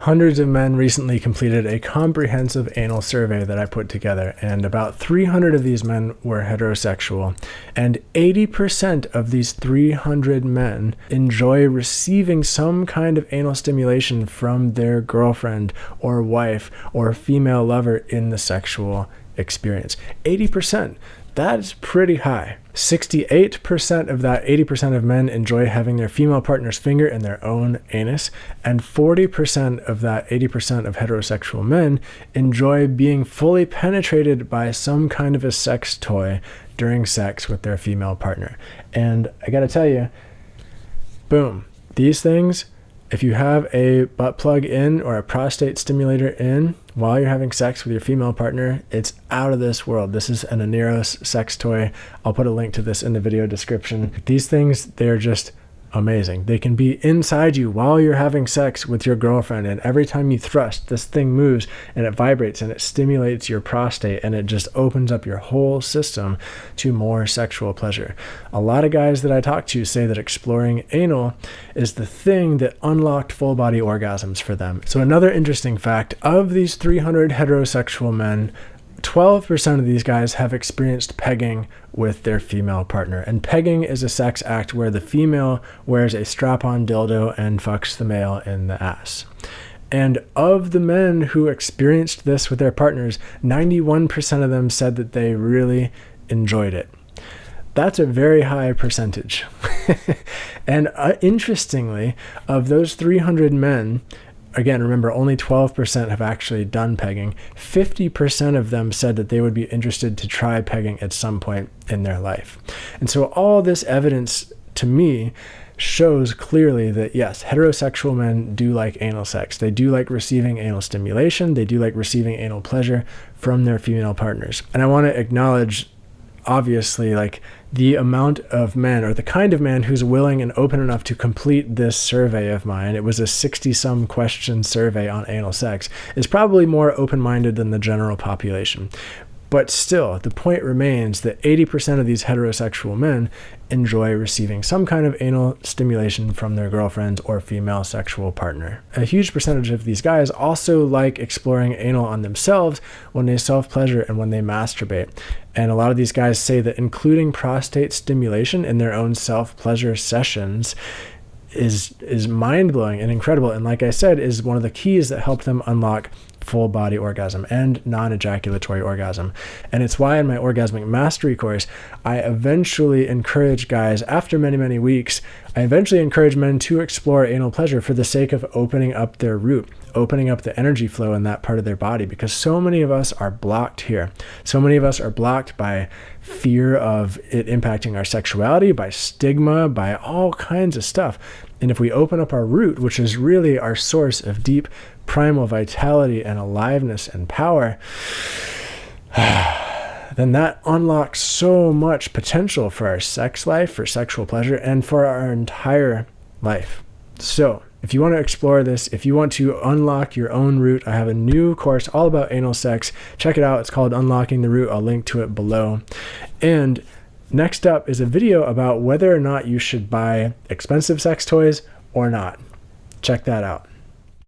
Hundreds of men recently completed a comprehensive anal survey that I put together, and about 300 of these men were heterosexual, and 80% of these 300 men enjoy receiving some kind of anal stimulation from their girlfriend or wife or female lover in the sexual experience. 80%. That's pretty high. 68% of that 80% of men enjoy having their female partner's finger in their own anus, and 40% of that 80% of heterosexual men enjoy being fully penetrated by some kind of a sex toy during sex with their female partner. And I gotta tell you, boom, these things, if you have a butt plug in or a prostate stimulator in while you're having sex with your female partner, it's out of this world. This is an Aneros sex toy. I'll put a link to this in the video description. These things, they're just amazing. They can be inside you while you're having sex with your girlfriend, and every time you thrust, this thing moves and it vibrates and it stimulates your prostate, and it just opens up your whole system to more sexual pleasure. A lot of guys that I talk to say that exploring anal is the thing that unlocked full body orgasms for them. So another interesting fact, of these 300 heterosexual men, 12% of these guys have experienced pegging with their female partner. And pegging is a sex act where the female wears a strap-on dildo and fucks the male in the ass. And of the men who experienced this with their partners, 91% of them said that they really enjoyed it. That's a very high percentage. And interestingly, of those 300 men, again, remember, only 12% have actually done pegging. 50% of them said that they would be interested to try pegging at some point in their life. And so all this evidence, to me, shows clearly that, yes, heterosexual men do like anal sex. They do like receiving anal stimulation. They do like receiving anal pleasure from their female partners. And I want to acknowledge, obviously, like, the amount of men, or the kind of man who's willing and open enough to complete this survey of mine, it was a 60-some question survey on anal sex, is probably more open-minded than the general population. But still, the point remains that 80% of these heterosexual men enjoy receiving some kind of anal stimulation from their girlfriend or female sexual partner. A huge percentage of these guys also like exploring anal on themselves when they self-pleasure and when they masturbate. And a lot of these guys say that including prostate stimulation in their own self-pleasure sessions is mind-blowing and incredible, and like I said, is one of the keys that help them unlock full body orgasm and non-ejaculatory orgasm. And it's why in my orgasmic mastery course, I eventually encourage guys, after many, many weeks, I eventually encourage men to explore anal pleasure for the sake of opening up their root, opening up the energy flow in that part of their body, because so many of us are blocked here. So many of us are blocked by fear of it impacting our sexuality, by stigma, by all kinds of stuff. And if we open up our root, which is really our source of deep primal vitality and aliveness and power, then that unlocks so much potential for our sex life, for sexual pleasure, and for our entire life. So if you want to explore this, if you want to unlock your own root, I have a new course all about anal sex. Check it out. It's called Unlocking the Root. I'll link to it below. And next up is a video about whether or not you should buy expensive sex toys or not. Check that out.